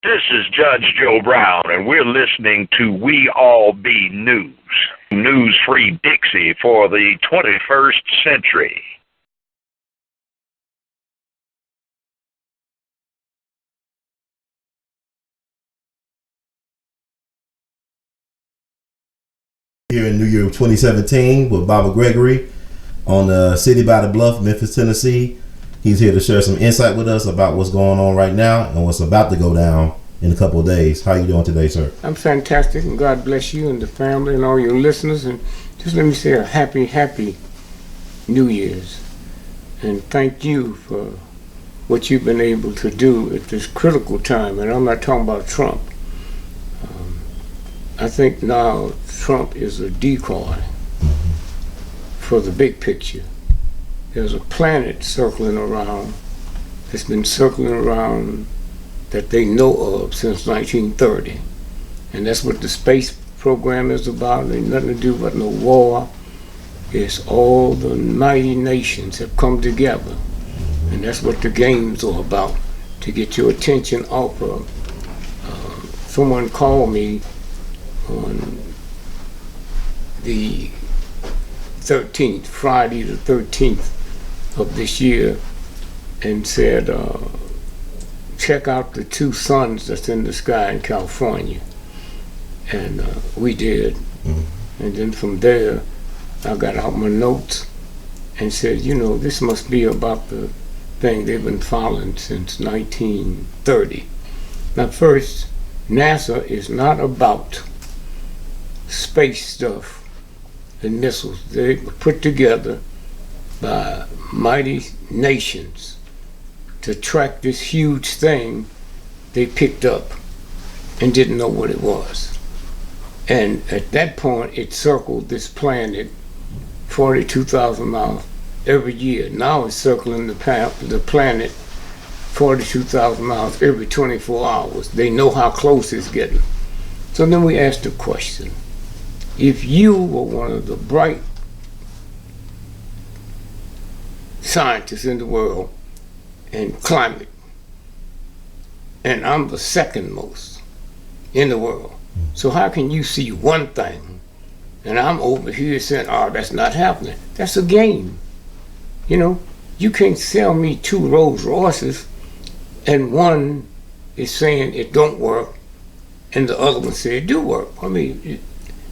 This is Judge Joe Brown, and we're listening to We All Be News. News-free Dixie for the 21st century. Here in New Year 2017 with GREgory on the City by the Bluff, Memphis, Tennessee. He's here to share some insight with us about what's going on right now and what's about to go down in a couple of days. How are you doing today, sir? I'm fantastic, and God bless you and the family and all your listeners. And just let me say a happy New Year's. And thank you for what you've been able to do at this critical time. And I'm not talking about Trump. I think now Trump is a decoy for the big picture. There's a planet circling around, that's been circling around that they know of since 1930. And that's what the space program is about. It ain't nothing to do with no war. It's all the mighty nations have come together. And that's what the games are about, to get your attention off of. Someone called me on the 13th, Friday the 13th of this year, and said, check out the two suns that's in the sky in California. And we did. And then from there, I got out my notes and said, you know, this must be about the thing they've been following since 1930. Now first, NASA is not about space stuff and missiles. They were put together by mighty nations to track this huge thing they picked up and didn't know what it was. And at that point, it circled this planet 42,000 miles every year. Now it's circling the planet 42,000 miles every 24 hours. They know how close it's getting. So then we asked the question, if you were one of the bright scientists in the world in climate, and I'm the second most in the world, so how can you see one thing and I'm over here saying, oh, that's not happening? That's a game. You know, you can't sell me two Rolls Royces and one is saying it don't work and the other one said it do work. I mean,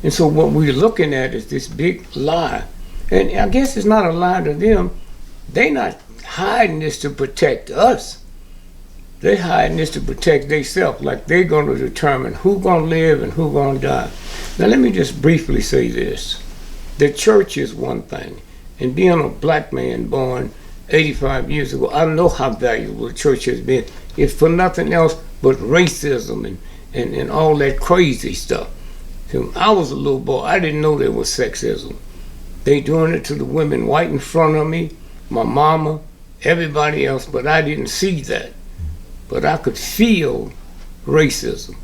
and so what we're looking at is this big lie. And I guess it's not a lie to them. They're not hiding this to protect us. They're hiding this to protect themselves, like they're going to determine who's going to live and who's going to die. Now let me just briefly say this. The church is one thing. And being a black man born 85 years ago, I know how valuable the church has been. If for nothing else but racism and all that crazy stuff. When I was a little boy, I didn't know there was sexism. They doing it to the women right in front of me, my mama, everybody else, but I didn't see that. But I could feel racism.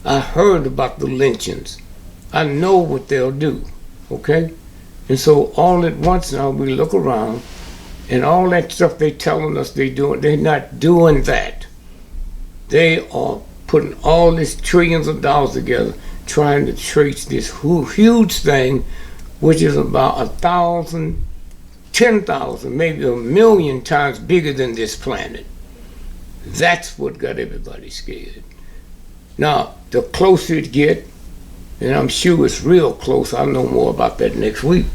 I heard about the lynchings. I know what they'll do, okay? And so all at once now we look around and all that stuff they telling us they doing, they're not doing that. They are putting all this trillions of dollars together trying to trace this huge thing, which is about 1,000, 10,000, maybe 1,000,000 times bigger than this planet. That's what got everybody scared. Now, the closer it get, and I'm sure it's real close, I'll know more about that next week.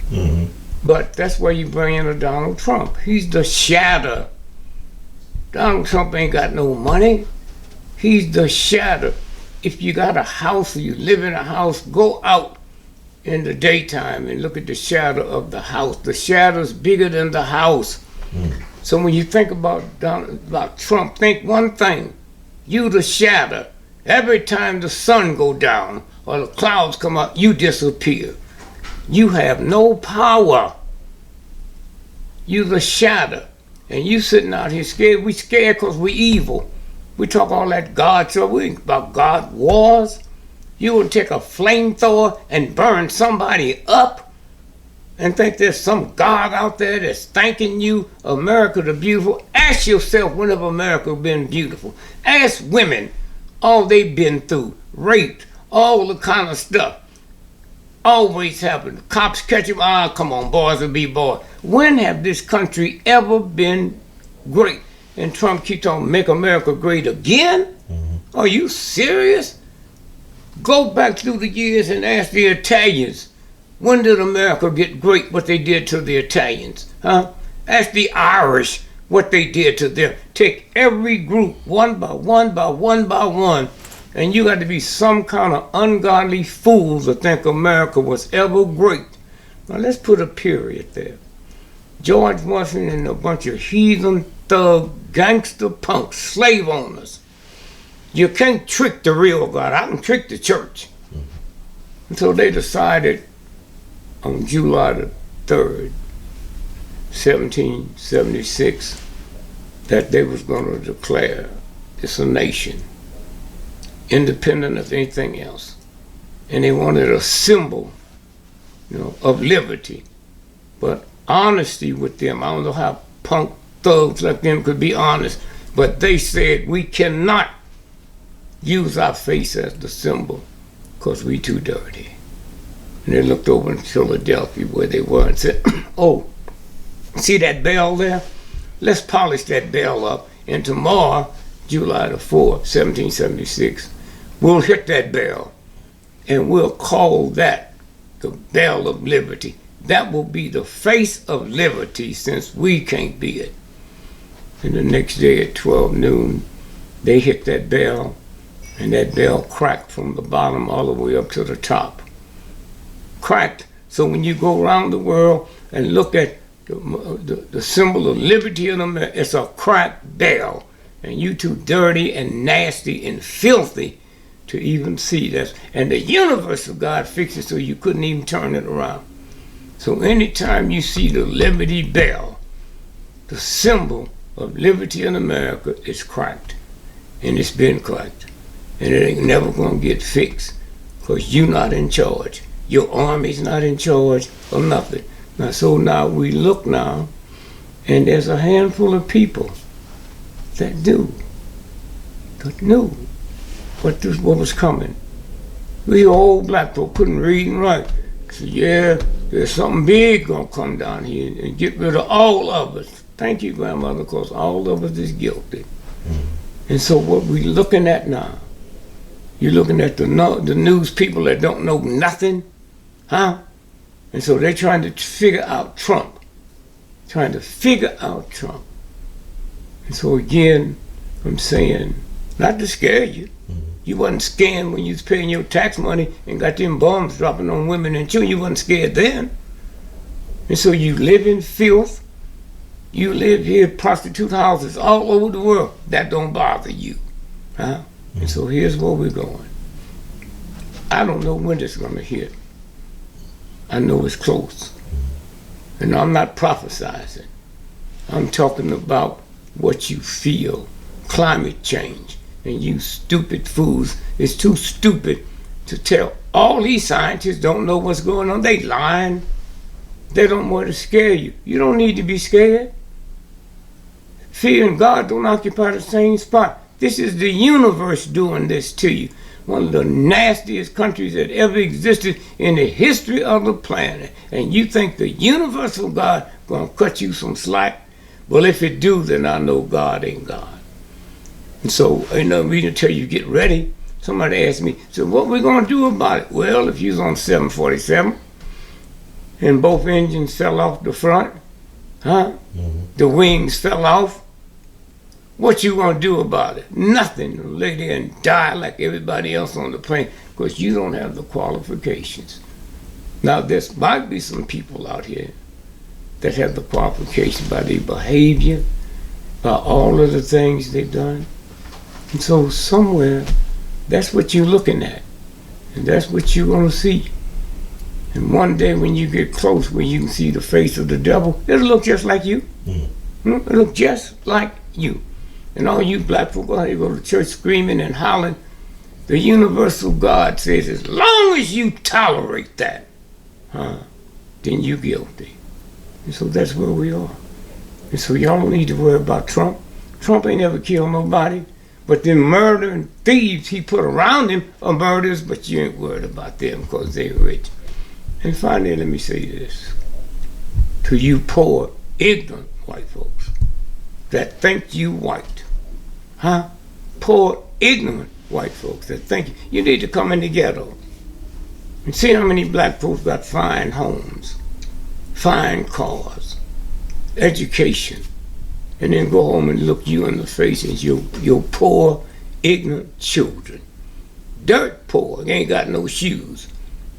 But that's why you bring in a Donald Trump. He's the shadow. Donald Trump ain't got no money. He's the shadow. If you got a house or you live in a house, go out in the daytime and look at the shadow of the house. The shadow's bigger than the house. So when you think about Trump, think one thing. You the shadow. Every time the sun go down or the clouds come up, you disappear. You have no power. You the shadow. And you sitting out here scared. We scared because we evil. We talk all that God stuff. We ain't about God wars. You would take a flamethrower and burn somebody up and think there's some God out there that's thanking you, America the beautiful. Ask yourself, when have America been beautiful? Ask women, all they've been through, raped, all the kind of stuff. Always happen. Cops catch them, come on, boys will be boys. When have this country ever been great? And Trump keeps on make America great again? Are you serious? Go back through the years and ask the Italians, when did America get great, what they did to the Italians? Ask the Irish what they did to them. Take every group one by one by one by one, and you got to be some kind of ungodly fool to think America was ever great. Now let's put a period there. George Washington and a bunch of heathen, thug, gangster punks, slave owners. You can't trick the real God. I can trick the church. And so they decided on July the 3rd, 1776, that they was going to declare it's a nation, independent of anything else. And they wanted a symbol, of liberty. But honesty with them, I don't know how punk thugs like them could be honest, but they said we cannot use our face as the symbol because we too dirty. And they looked over in Philadelphia where they were and said, oh, see that bell there? Let's polish that bell up. And tomorrow, July the 4th, 1776, we'll hit that bell and we'll call that the Bell of Liberty. That will be the face of liberty since we can't be it. And the next day at 12 noon, they hit that bell, and that bell cracked from the bottom all the way up to the top. Cracked. So when you go around the world and look at the symbol of liberty in America, it's a cracked bell. And you too dirty and nasty and filthy to even see that. And the universe of God fixed it so you couldn't even turn it around. So anytime you see the Liberty Bell, the symbol of liberty in America is cracked. And it's been cracked. And it ain't never gonna get fixed because you're not in charge. Your army's not in charge or nothing. Now we look now, and there's a handful of people that knew what was coming. We old black folk couldn't read and write. So yeah, there's something big gonna come down here and get rid of all of us. Thank you, grandmother, because all of us is guilty. And so what we looking at now, you're looking at the news people that don't know nothing, And so they're trying to figure out Trump. And so again, I'm saying, not to scare you. You wasn't scared when you was paying your tax money and got them bombs dropping on women and children. You wasn't scared then. And so you live in filth. You live here, prostitute houses all over the world. That don't bother you. And so here's where we're going. I don't know when it's going to hit. I know it's close. And I'm not prophesizing. I'm talking about what you feel. Climate change. And you stupid fools is too stupid to tell. All these scientists don't know what's going on. They lying. They don't want to scare you. You don't need to be scared. Fear and God don't occupy the same spot. This is the universe doing this to you. One of the nastiest countries that ever existed in the history of the planet. And you think the universal God gonna cut you some slack? Well, if it do, then I know God ain't God. And so ain't no reason to tell you get ready. Somebody asked me, so what we gonna do about it? Well, if you was on 747 and both engines fell off the front, the wings fell off, what you gonna do about it? Nothing. Lay there and die like everybody else on the plane because you don't have the qualifications. Now there might be some people out here that have the qualifications by their behavior, by all of the things they've done. And so somewhere, that's what you're looking at. And that's what you're gonna see. And one day when you get close where you can see the face of the devil, it'll look just like you. It'll look just like you. And all you black folk out here go to church screaming and hollering. The universal God says, as long as you tolerate that, then you're guilty. And so that's where we are. And so y'all don't need to worry about Trump. Trump ain't ever killed nobody. But them murdering thieves he put around him are murderers, but you ain't worried about them because they're rich. And finally, let me say this. To you poor, ignorant white folks that think you white, huh? Poor, ignorant white folks that think you need to come in the ghetto and see how many black folks got fine homes, fine cars, education, and then go home and look you in the face as your poor, ignorant children. Dirt poor, they ain't got no shoes,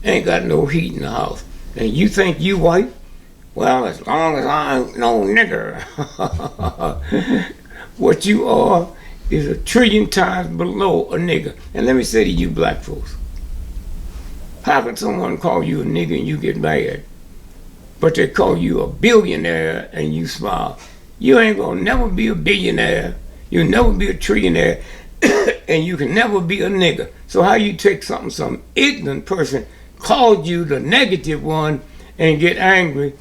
ain't got no heat in the house. And you think you white? Well, as long as I ain't no nigger. What you are is 1,000,000,000,000 times below a nigger. And let me say to you black folks, how can someone call you a nigger and you get mad, but they call you a billionaire and you smile? You ain't gonna never be a billionaire, you'll never be a trillionaire, and you can never be a nigger. So how you take something some ignorant person called you the negative one and get angry,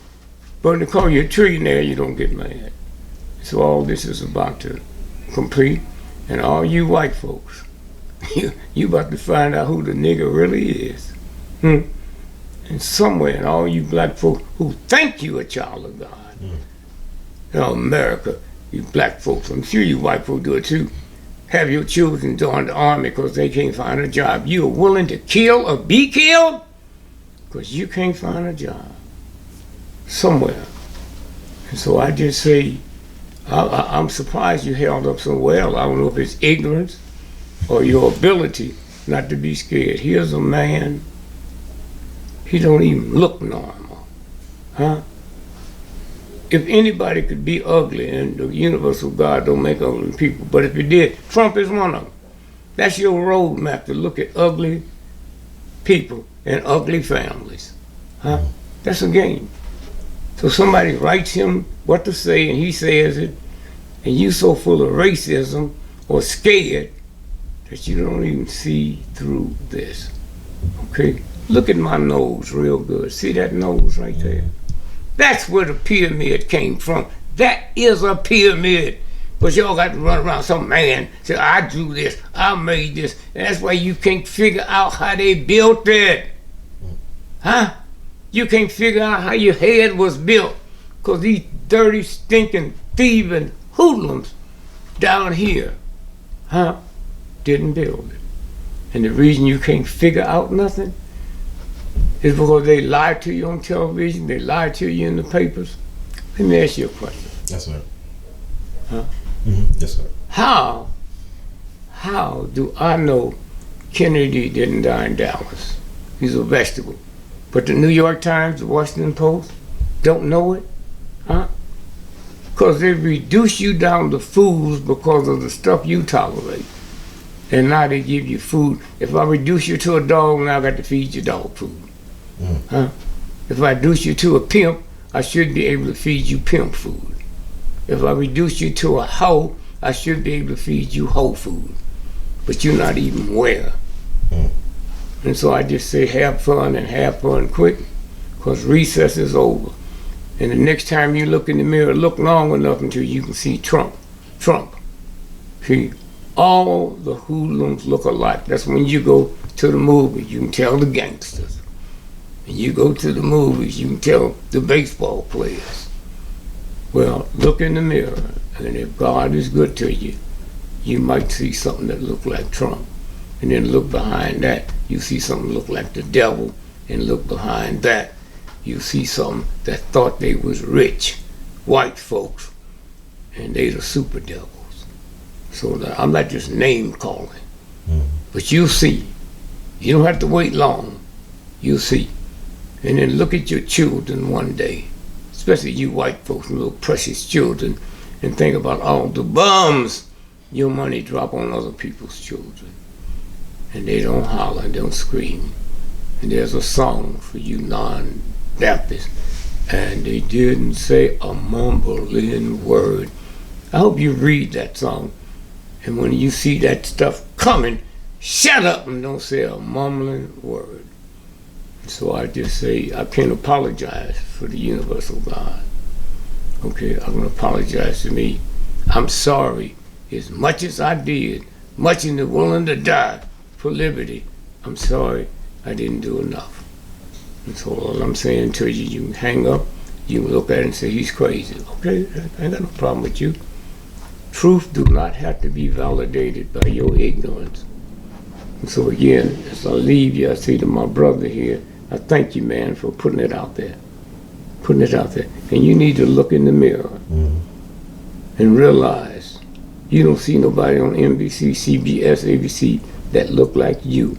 but when they call you a trillionaire, you don't get mad. So all this is about to complete, and all you white folks, you about to find out who the nigger really is. And somewhere, and all you black folks who think you a child of God, you know, America, you black folks, I'm sure you white folks do it too, have your children join the army because they can't find a job. You are willing to kill or be killed because you can't find a job somewhere. And so I just say, I'm surprised you held up so well. I don't know if it's ignorance or your ability not to be scared. Here's a man, he don't even look normal, huh? If anybody could be ugly, and the universal God don't make ugly people, but if he did, Trump is one of them. That's your roadmap, to look at ugly people and ugly families, huh? That's a game. So somebody writes him what to say and he says it, and you so full of racism or scared that you don't even see through this, okay? Look at my nose real good. See that nose right there? That's where the pyramid came from. That is a pyramid. But y'all got to run around some man, say, I drew this, I made this, and that's why you can't figure out how they built it. Huh? You can't figure out how your head was built, because these dirty, stinking, thieving hoodlums down here, huh, didn't build it. And the reason you can't figure out nothing is because they lie to you on television, they lie to you in the papers. Let me ask you a question. Yes, sir. Huh? Yes, sir. How do I know Kennedy didn't die in Dallas? He's a vegetable. But the New York Times, the Washington Post, don't know it? Huh? Because they reduce you down to fools because of the stuff you tolerate. And now they give you food. If I reduce you to a dog, now I got to feed you dog food. Huh? If I reduce you to a pimp, I should be able to feed you pimp food. If I reduce you to a hoe, I should be able to feed you hoe food. But you're not even aware. And so I just say have fun quick, because recess is over. And the next time you look in the mirror, look long enough until you can see Trump. See, all the hoodlums look alike. That's when you go to the movies, you can tell the gangsters. And you go to the movies, you can tell the baseball players. Well, look in the mirror, and if God is good to you, you might see something that looks like Trump. And then look behind that, you see something look like the devil, and look behind that, you see something that thought they was rich, white folks, and they the super devils. So I'm not just name calling, but you'll see. You don't have to wait long, you'll see. And then look at your children one day, especially you white folks and little precious children, and think about all the bums your money drop on other people's children. And they don't holler and don't scream. And there's a song for you non-Baptists, and they didn't say a mumbling word. I hope you read that song, and when you see that stuff coming, shut up and don't say a mumbling word. So I just say, I can't apologize for the universal God. Okay, I'm gonna apologize to me. I'm sorry. As much as I did, much and they're willing to die for liberty. I'm sorry, I didn't do enough. And so all I'm saying to you, you can hang up, you can look at it and say, he's crazy. Okay, I ain't got no problem with you. Truth do not have to be validated by your ignorance. And so again, as I leave you, I say to my brother here, I thank you, man, for putting it out there. Putting it out there. And you need to look in the mirror and realize you don't see nobody on NBC, CBS, ABC that look like you.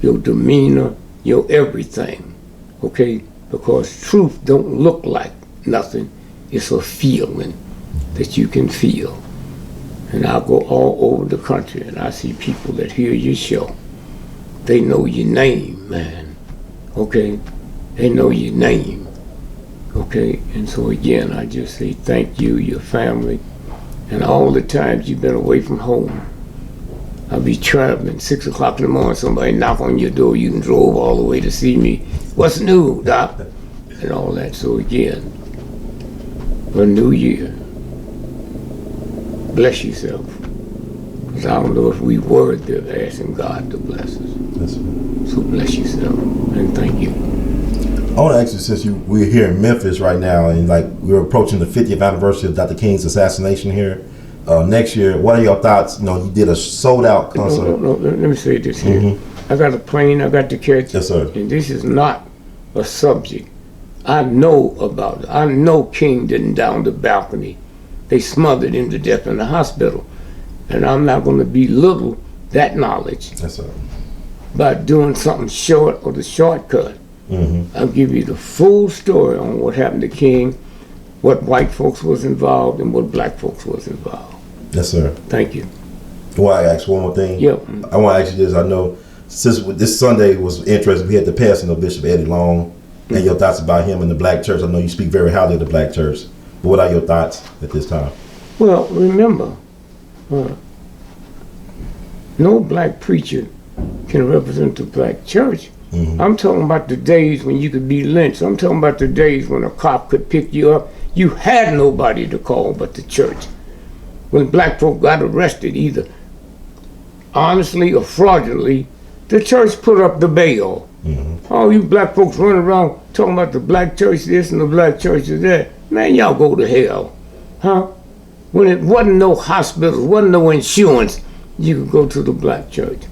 Your demeanor, your everything, okay? Because truth don't look like nothing. It's a feeling that you can feel. And I go all over the country and I see people that hear your show. They know your name, man, okay? They know your name, okay? And so again, I just say thank you, your family, and all the times you've been away from home. I'll be traveling, 6 o'clock in the morning, somebody knock on your door, you drove all the way to see me. What's new, Doc? And all that. So again, a new year. Bless yourself. Because I don't know if we were there asking God to bless us. That's right. So bless yourself and thank you. I want to ask you, since we're here in Memphis right now, and like we're approaching the 50th anniversary of Dr. King's assassination here. Next year, what are your thoughts? You know, you did a sold-out concert. No, let me say this here. I got a plane I got to catch. Yes, sir. And this is not a subject. I know about it. I know King didn't down the balcony. They smothered him to death in the hospital. And I'm not going to belittle that knowledge. Yes, sir. By doing something short or the shortcut. I'll give you the full story on what happened to King, what white folks was involved, and what black folks was involved. Yes, sir. Thank you. Well, I ask one more thing. Yeah. I want to ask you this. I know since this Sunday was interesting, we had the passing of Bishop Eddie Long, and your thoughts about him and the black church. I know you speak very highly of the black church. But what are your thoughts at this time? Well, remember, no black preacher can represent the black church. I'm talking about the days when you could be lynched. I'm talking about the days when a cop could pick you up. You had nobody to call but the church. When black folk got arrested, either honestly or fraudulently, the church put up the bail. All you black folks running around talking about the black church this and the black church is that. Man, y'all go to hell. Huh? When it wasn't no hospitals, wasn't no insurance, you could go to the black church.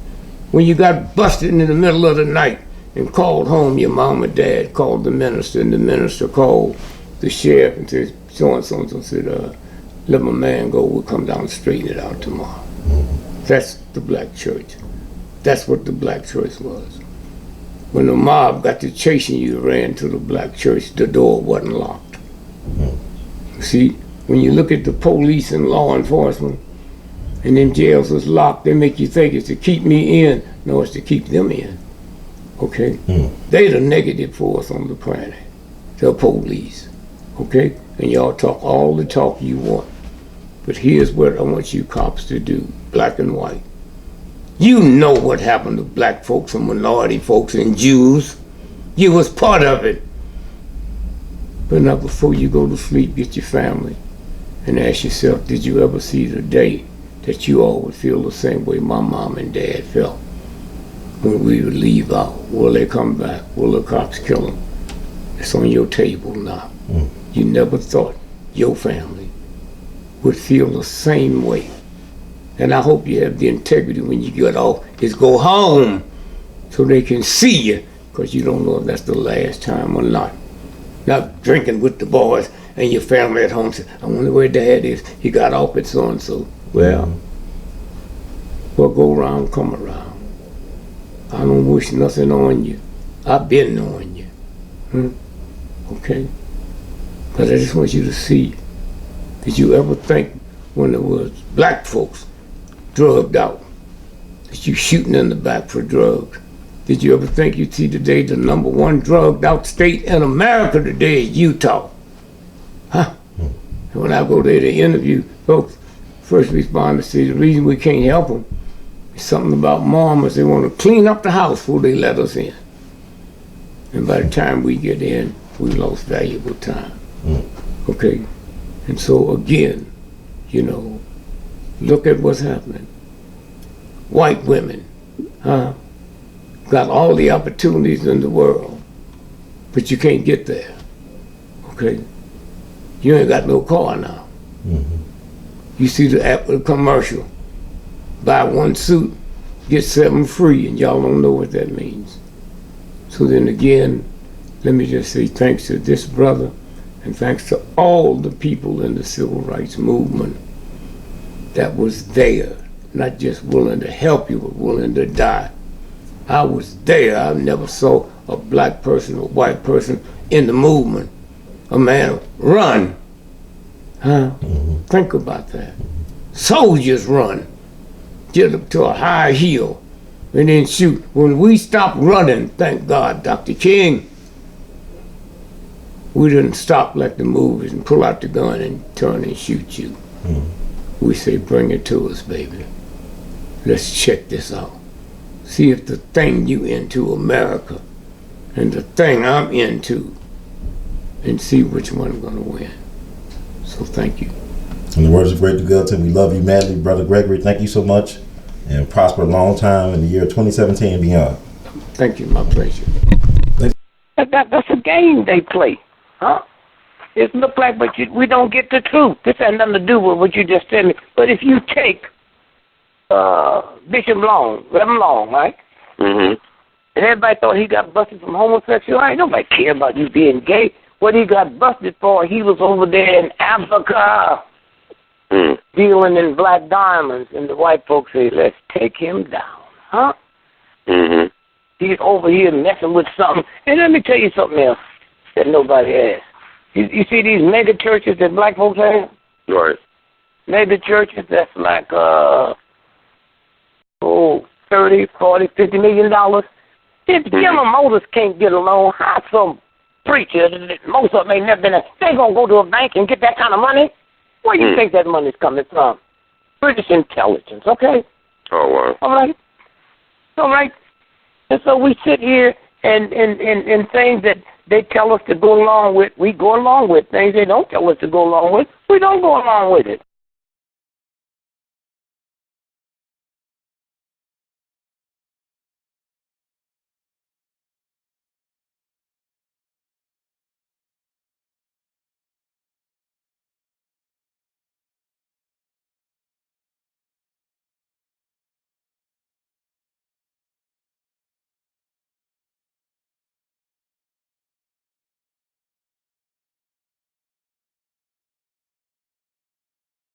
When you got busted in the middle of the night and called home, your mom or dad called the minister, and the minister called the sheriff and said, so-and-so, and said, let my man go, we'll come down and straighten it out tomorrow. That's the black church. That's what the black church was. When the mob got to chasing you, ran to the black church, the door wasn't locked. See, when you look at the police and law enforcement, and them jails was locked, they make you think it's to keep me in. No, it's to keep them in. Okay? They the negative force on the planet. The police. Okay? And y'all talk all the talk you want. But here's what I want you cops to do, black and white. You know what happened to black folks and minority folks and Jews. You was part of it. But now before you go to sleep, get your family and ask yourself, did you ever see the day that you all would feel the same way my mom and dad felt when we would leave out? Will they come back? Will the cops kill them? It's on your table now. You never thought your family would feel the same way. And I hope you have the integrity when you get off is go home so they can see you, because you don't know if that's the last time or not. Not drinking with the boys and your family at home say, I wonder where dad is. He got off at so-and-so. Well, what go around, come around. I don't wish nothing on you. I've been knowing you. Okay? But I just want you to see, did you ever think when there was black folks drugged out, that you shooting in the back for drugs? Did you ever think you'd see today the #1 drugged out state in America today is Utah? Huh? And when I go there to interview folks, first responders say the reason we can't help them is something about mamas. They want to clean up the house before they let us in. And by the time we get in, we lost valuable time. Okay? And so again, you know, look at what's happening. white women, got all the opportunities in the world, but you can't get there. Okay? You ain't got no car now. You see the Apple commercial, buy one suit, get 7 free, and y'all don't know what that means. So then again, let me just say thanks to this brother, and thanks to all the people in the civil rights movement that was there, not just willing to help you, but willing to die. I was there. I never saw a black person or white person in the movement. A man run. Think about that. Soldiers run. Get up to a high hill and then shoot. When we stopped running, thank God, Dr. King, we didn't stop like the movies and pull out the gun and turn and shoot you. We say, bring it to us, baby. Let's check this out. See if the thing you into, America, and the thing I'm into, and see which one's gonna win. So thank you. In the words of Great Gilton, we love you madly, Brother Gregory. Thank you so much, and prosper a long time in the year 2017 and beyond. Thank you, my pleasure. That's a game they play, huh? It look like, but we don't get the truth. This has nothing to do with what you just said me. But if you take Bishop Long, Reverend Long, right? And everybody thought he got busted from homosexuality. Nobody care about you being gay. What he got busted for, he was over there in Africa dealing in black diamonds, and the white folks say, let's take him down, huh? He's over here messing with something. And let me tell you something else that nobody asked. You see these mega churches that black folks have? Right. Mega churches that's like, 30, 40, $50 million. If General Motors can't get along, how some preacher, most of them ain't never been, they gonna go to a bank and get that kind of money? Where do you think that money's coming from? British intelligence, okay? Oh, wow. All right? All right? And so we sit here and things that they tell us to go along with, we go along with. Things they don't tell us to go along with, we don't go along with it.